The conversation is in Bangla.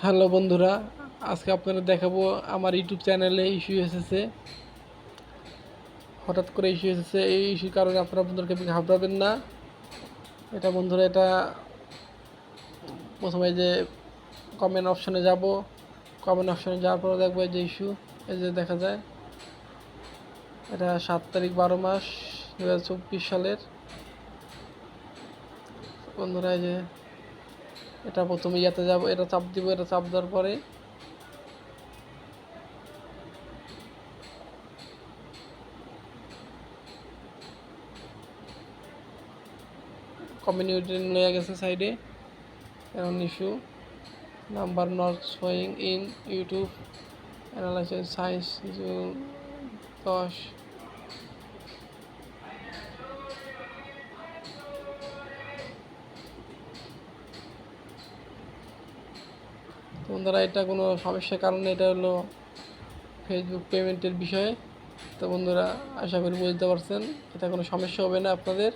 হ্যালো বন্ধুরা, আজকে আপনাদের দেখাবো আমার ইউটিউব চ্যানেলে ইস্যু এসেছে। হঠাৎ করে ইস্যু এসেছে, এই ইস্যুর কারণে আপনারা বন্ধুরা কেউ ঘাবড়াবেন না। এটা বন্ধুরা, এটা প্রথমে যে কমেন্ট অপশনে যাব, কমেন্ট অপশনে যাওয়ার পরে দেখবো এই যে ইস্যু, এই যে দেখা যায় এটা 7 তারিখ 12 মাস 2024 সালের। বন্ধুরা এই যে এটা প্রথমে ইয়াতে যাব, এটা চাপ দিব, এটা চাপ দেওয়ার পরে কমিউনিটি নিয়ে গেছে সাইডে। এখন issue number not showing in YouTube analysis science 10। তো বন্ধুরা, এটা কোনো সমস্যার কারণে, এটা হলো ফেসবুক পেমেন্টের বিষয়ে। তো বন্ধুরা, আশা করি বুঝতে পারছেন, এটা কোনো সমস্যা হবে না আপনাদের।